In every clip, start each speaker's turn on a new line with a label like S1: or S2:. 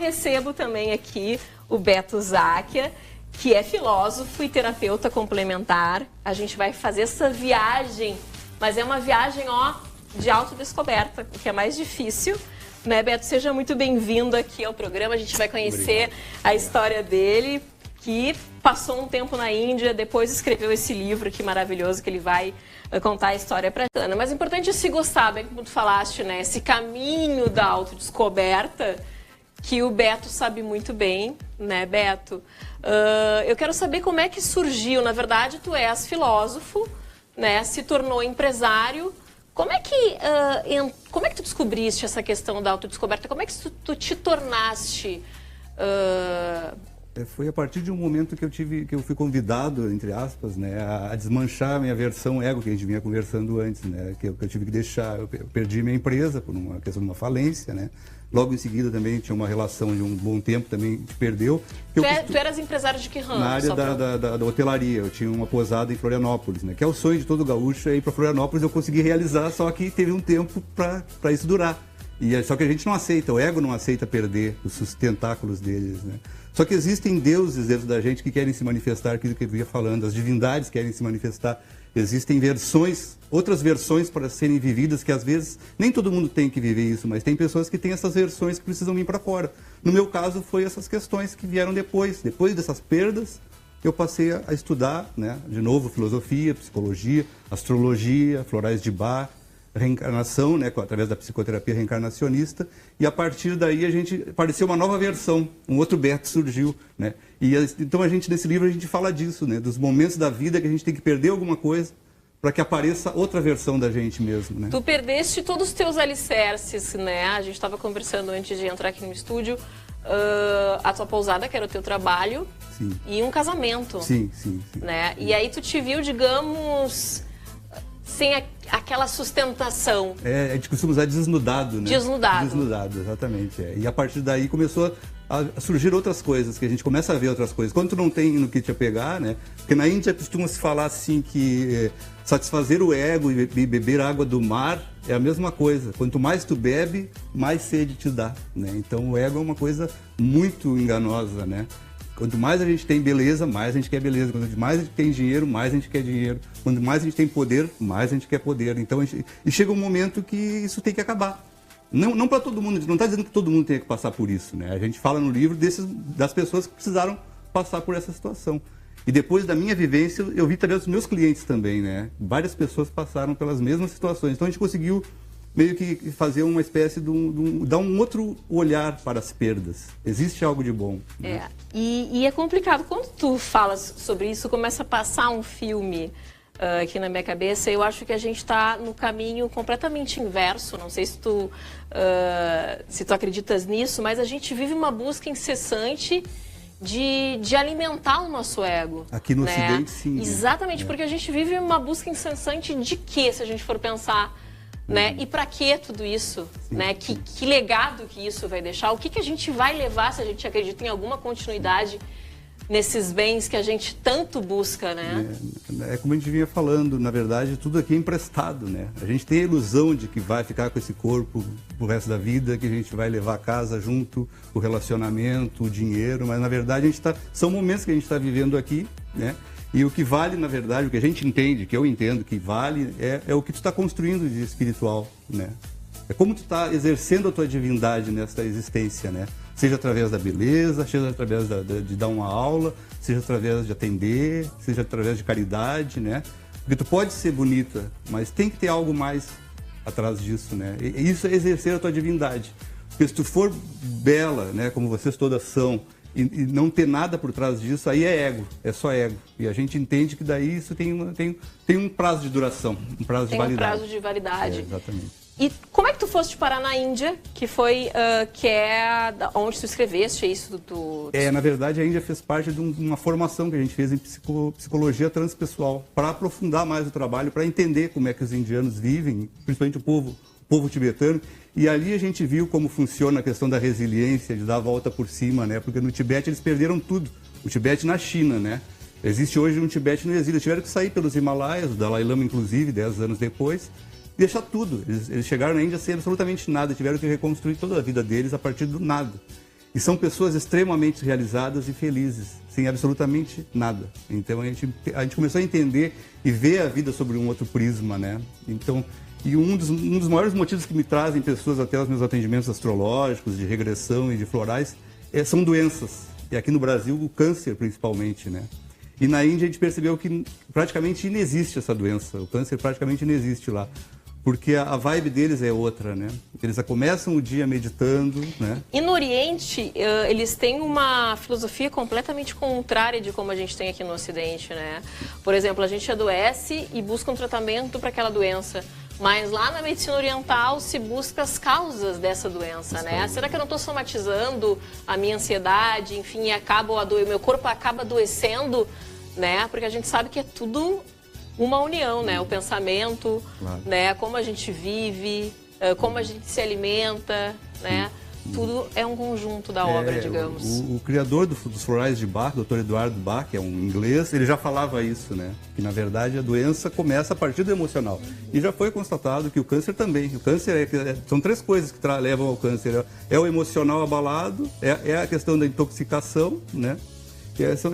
S1: recebo também aqui o Beto Zacchia, que é filósofo e terapeuta complementar. A gente vai fazer essa viagem, mas é uma viagem, de autodescoberta, o que é mais difícil. Né, Beto? Seja muito bem-vindo aqui ao programa. A gente vai conhecer a história dele, que passou um tempo na Índia, depois escreveu esse livro que maravilhoso, que ele vai contar a história para a Ana. Mas o importante é se gostar, bem como tu falaste, né? Esse caminho da autodescoberta que o Beto sabe muito bem, né, Beto? Eu quero saber como é que surgiu. Na verdade, tu és filósofo, né? Se tornou empresário. Como é que tu descobriste essa questão da autodescoberta? Como é que tu te tornaste...
S2: Foi a partir de um momento que eu fui convidado, entre aspas, né, a desmanchar a minha versão ego, que a gente vinha conversando antes, né, que eu tive que deixar. Eu perdi minha empresa por uma questão de uma falência, né. Logo em seguida também tinha uma relação de um bom tempo, também te perdeu.
S1: Tu eras empresário de que ramo?
S2: Na área da hotelaria. Eu tinha uma pousada em Florianópolis, né, que é o sonho de todo gaúcho, é ir para Florianópolis. Eu consegui realizar, só que teve um tempo para isso durar. Só que a gente não aceita, o ego não aceita perder os tentáculos deles, né? Só que existem deuses dentro da gente que querem se manifestar, aquilo que eu ia falando, as divindades querem se manifestar. Existem versões, outras versões para serem vividas, que às vezes nem todo mundo tem que viver isso, mas tem pessoas que têm essas versões que precisam vir para fora. No meu caso, foi essas questões que vieram depois dessas perdas, eu passei a estudar, né, de novo, filosofia, psicologia, astrologia, florais de Bach, reencarnação, né, através da psicoterapia reencarnacionista, e a partir daí apareceu uma nova versão, um outro Beto surgiu, né, então nesse livro a gente fala disso, né, dos momentos da vida que a gente tem que perder alguma coisa para que apareça outra versão da gente mesmo, né.
S1: Tu perdeste todos os teus alicerces, né, a gente estava conversando antes de entrar aqui no estúdio, a tua pousada, que era o teu trabalho, sim, e um casamento,
S2: sim,
S1: né, e aí tu te viu, digamos... sem aquela sustentação.
S2: A gente costuma usar desnudado, né? Desnudado, exatamente. E a partir daí começou a surgir outras coisas, que a gente começa a ver outras coisas. Quando tu não tem no que te apegar, né? Porque na Índia costuma se falar assim que satisfazer o ego e beber água do mar é a mesma coisa. Quanto mais tu bebe, mais sede te dá, né? Então o ego é uma coisa muito enganosa, né? Quanto mais a gente tem beleza, mais a gente quer beleza. Quanto mais a gente tem dinheiro, mais a gente quer dinheiro. Quanto mais a gente tem poder, mais a gente quer poder. Então, e chega um momento que isso tem que acabar. Não para todo mundo, a gente não está dizendo que todo mundo tem que passar por isso, né? A gente fala no livro das pessoas que precisaram passar por essa situação. E depois da minha vivência, eu vi através dos meus clientes também, né? Várias pessoas passaram pelas mesmas situações. Então a gente conseguiu meio que fazer uma espécie dar um outro olhar para as perdas. Existe algo de bom, né?
S1: E é complicado. Quando tu falas sobre isso, começa a passar um filme aqui na minha cabeça. Eu acho que a gente está no caminho completamente inverso. Não sei se tu acreditas nisso, mas a gente vive uma busca incessante de alimentar o nosso ego.
S2: Aqui no Ocidente, sim.
S1: Exatamente, porque a gente vive uma busca incessante de quê, se a gente for pensar... né? E para que tudo isso? Sim, né? Que legado que isso vai deixar? O que a gente vai levar se a gente acredita em alguma continuidade nesses bens que a gente tanto busca, né?
S2: É como a gente vinha falando, na verdade, tudo aqui é emprestado, né? A gente tem a ilusão de que vai ficar com esse corpo pro resto da vida, que a gente vai levar a casa junto, o relacionamento, o dinheiro, mas na verdade são momentos que a gente está vivendo aqui, né? E o que vale, na verdade, o que a gente entende, que eu entendo que vale, é o que tu está construindo de espiritual, né? É como tu está exercendo a tua divindade nesta existência, né? Seja através da beleza, seja através de dar uma aula, seja através de atender, seja através de caridade, né? Porque tu pode ser bonita, mas tem que ter algo mais atrás disso, né? E isso é exercer a tua divindade. Porque se tu for bela, né, como vocês todas são, e não ter nada por trás disso, aí é ego, é só ego. E a gente entende que daí isso tem um prazo de duração, um prazo de validade.
S1: Tem um prazo de validade.
S2: Exatamente.
S1: E como é que tu foste parar na Índia, que foi, onde tu escreveste isso?
S2: Na verdade, a Índia fez parte de uma formação que a gente fez em psicologia transpessoal, para aprofundar mais o trabalho, para entender como é que os indianos vivem, principalmente o povo tibetano. E ali a gente viu como funciona a questão da resiliência, de dar a volta por cima, né? Porque no Tibete eles perderam tudo. O Tibete na China, né? Existe hoje um Tibete no exílio. Eles tiveram que sair pelos Himalaias, o Dalai Lama, inclusive, 10 anos depois, e deixar tudo. Eles chegaram na Índia sem absolutamente nada, tiveram que reconstruir toda a vida deles a partir do nada. E são pessoas extremamente realizadas e felizes, sem absolutamente nada. Então a gente começou a entender e ver a vida sobre um outro prisma, né? Então, e um dos maiores motivos que me trazem pessoas até os meus atendimentos astrológicos, de regressão e de florais, são doenças. E aqui no Brasil, o câncer principalmente, né? E na Índia a gente percebeu que praticamente inexiste essa doença, o câncer praticamente inexiste lá. Porque a vibe deles é outra, né? Eles começam o dia meditando, né?
S1: E no Oriente, eles têm uma filosofia completamente contrária de como a gente tem aqui no Ocidente, né? Por exemplo, a gente adoece e busca um tratamento para aquela doença. Mas lá na medicina oriental se busca as causas dessa doença, né? Será que eu não estou somatizando a minha ansiedade, enfim, meu corpo acaba adoecendo, né? Porque a gente sabe que é tudo uma união, né? O pensamento, claro, né? Como a gente vive, como a gente se alimenta, né? Tudo é um conjunto da obra, digamos.
S2: O criador dos florais de Bach, Dr. Eduardo Bach, que é um inglês, ele já falava isso, né? Que na verdade a doença começa a partir do emocional. E já foi constatado que o câncer também. O câncer são 3 coisas que levam ao câncer. É o emocional abalado, é a questão da intoxicação, né?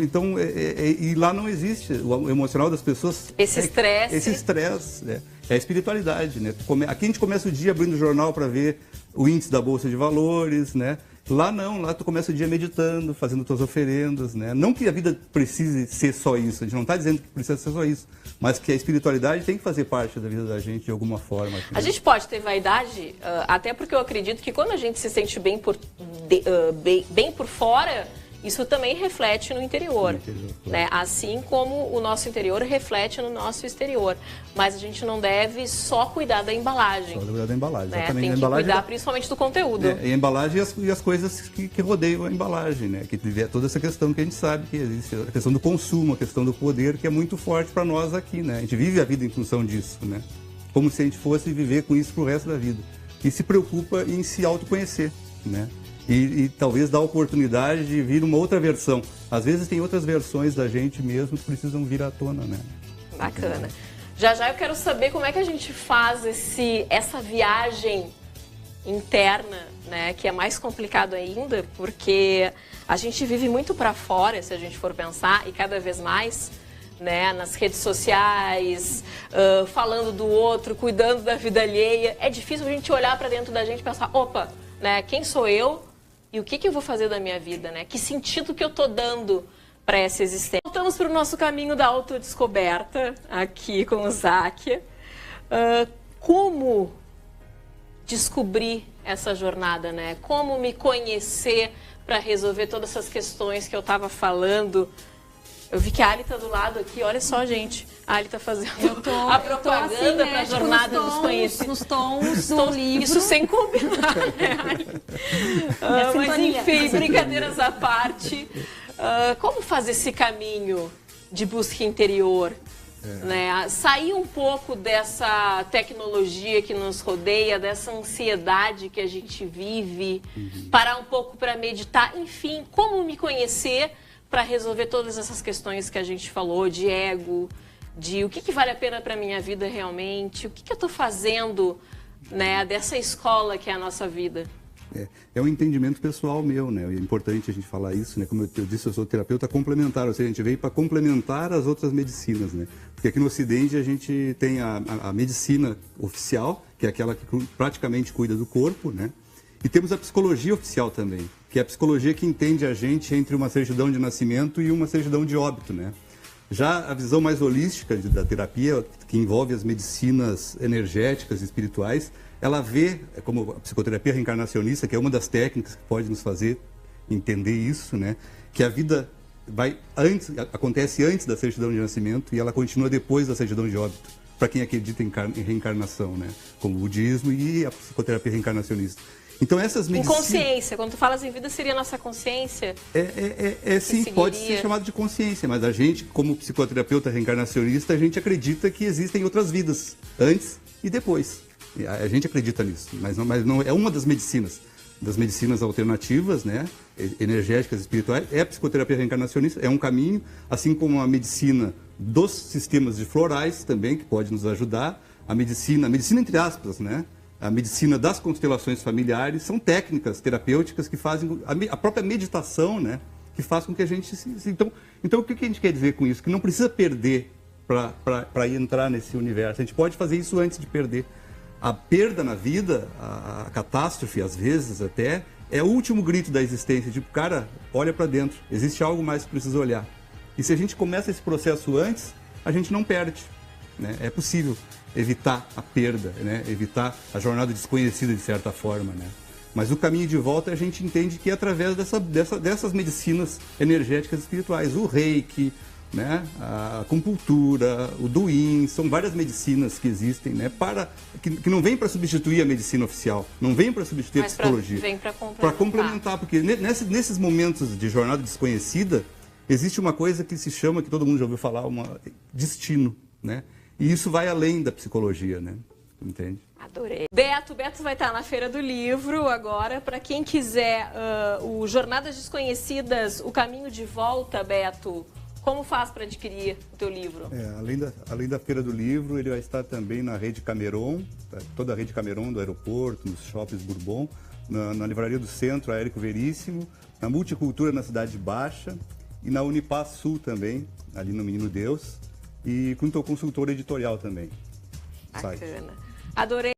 S2: Então, e lá não existe o emocional das pessoas.
S1: Esse estresse.
S2: Esse estresse, né? É a espiritualidade, né? Aqui a gente começa o dia abrindo o jornal para ver o índice da Bolsa de Valores, né? Lá não, lá tu começa o dia meditando, fazendo tuas oferendas, né? Não que a vida precise ser só isso, a gente não está dizendo que precisa ser só isso, mas que a espiritualidade tem que fazer parte da vida da gente de alguma forma.
S1: A gente pode ter vaidade, até porque eu acredito que quando a gente se sente bem por fora, isso também reflete no interior, né? Assim como o nosso interior reflete no nosso exterior. Mas a gente não deve só cuidar da embalagem.
S2: Só cuidar da embalagem,
S1: né?
S2: exatamente.
S1: Tem que cuidar principalmente do conteúdo.
S2: A embalagem e as coisas que rodeiam a embalagem, né? Que é toda essa questão que a gente sabe que existe, a questão do consumo, a questão do poder, que é muito forte para nós aqui, né? A gente vive a vida em função disso, né? Como se a gente fosse viver com isso pro resto da vida. E se preocupa em se autoconhecer, né? E talvez dar a oportunidade de vir uma outra versão. Às vezes tem outras versões da gente mesmo que precisam vir à tona, né?
S1: Bacana. Já eu quero saber como é que a gente faz essa viagem interna, né? Que é mais complicado ainda, porque a gente vive muito para fora, se a gente for pensar, e cada vez mais, né? Nas redes sociais, falando do outro, cuidando da vida alheia. É difícil a gente olhar para dentro da gente e pensar, opa, né? Quem sou eu? E o que eu vou fazer da minha vida, né? Que sentido que eu tô dando para essa existência? Voltamos para o nosso caminho da autodescoberta, aqui com o Záquia. Como descobrir essa jornada, né? Como me conhecer para resolver todas essas questões que eu estava falando. Eu vi que a Ali está do lado aqui, olha só, gente. A Ali está fazendo a propaganda assim, para a jornada dos conhecidos.
S3: Nos tons do livro.
S1: Isso sem combinar, né, Ali? Mas enfim, brincadeiras à parte. Como fazer esse caminho de busca interior? Né? Sair um pouco dessa tecnologia que nos rodeia, dessa ansiedade que a gente vive, parar um pouco para meditar. Enfim, como me conhecer para resolver todas essas questões que a gente falou, de ego, de o que vale a pena para a minha vida realmente, o que eu estou fazendo, né, dessa escola que é a nossa vida.
S2: É um entendimento pessoal meu, né? É importante a gente falar isso, né? Como eu disse, eu sou terapeuta complementar, ou seja, a gente veio para complementar as outras medicinas, né? Porque aqui no Ocidente a gente tem a medicina oficial, que é aquela que praticamente cuida do corpo, né? E temos a psicologia oficial também, que é a psicologia que entende a gente entre uma certidão de nascimento e uma certidão de óbito, né? Já a visão mais holística da terapia, que envolve as medicinas energéticas e espirituais, ela vê, como a psicoterapia reencarnacionista, que é uma das técnicas que pode nos fazer entender isso, né? Que a vida acontece antes da certidão de nascimento e ela continua depois da certidão de óbito, para quem acredita em reencarnação, né? Como o budismo e a psicoterapia reencarnacionista. Então essas medicinas...
S1: Inconsciência, quando tu falas em vida, seria a nossa consciência?
S2: Sim, pode ser chamado de consciência, mas a gente, como psicoterapeuta reencarnacionista, a gente acredita que existem outras vidas, antes e depois. A gente acredita nisso, mas não é uma das medicinas alternativas, né, energéticas, espirituais, é a psicoterapia reencarnacionista, é um caminho, assim como a medicina dos sistemas de florais também, que pode nos ajudar, a medicina entre aspas, né, a medicina das constelações familiares, são técnicas terapêuticas que fazem a própria meditação, né, que faz com que a gente então o que a gente quer dizer com isso? Que não precisa perder para entrar nesse universo. A gente pode fazer isso antes de perder. A perda na vida, a catástrofe, às vezes até, é o último grito da existência. Tipo, cara, olha para dentro, existe algo mais que precisa olhar. E se a gente começa esse processo antes, a gente não perde, né? É possível evitar a perda, né? Evitar a jornada desconhecida de certa forma, né? Mas o caminho de volta a gente entende que é através dessas medicinas energéticas espirituais. O reiki, né? A acupuntura, o Duin, são várias medicinas que existem, né? Que não vem para substituir a medicina oficial, não vem para substituir a psicologia.
S1: Vem para complementar.
S2: Para complementar, porque nesses momentos de jornada desconhecida, existe uma coisa que se chama, que todo mundo já ouviu falar, destino, né? E isso vai além da psicologia, né? Entende?
S1: Adorei. Beto vai estar na Feira do Livro agora. Para quem quiser o Jornadas Desconhecidas, O Caminho de Volta, Beto, como faz para adquirir o teu livro?
S2: Além da Feira do Livro, ele vai estar também na Rede Cameron, tá? Toda a Rede Cameron do aeroporto, nos shoppings Bourbon, na Livraria do Centro, a Érico Veríssimo, na Multicultura na Cidade Baixa e na Unipaz Sul também, ali no Menino Deus, e com o consultor editorial também.
S1: Bacana. Adorei.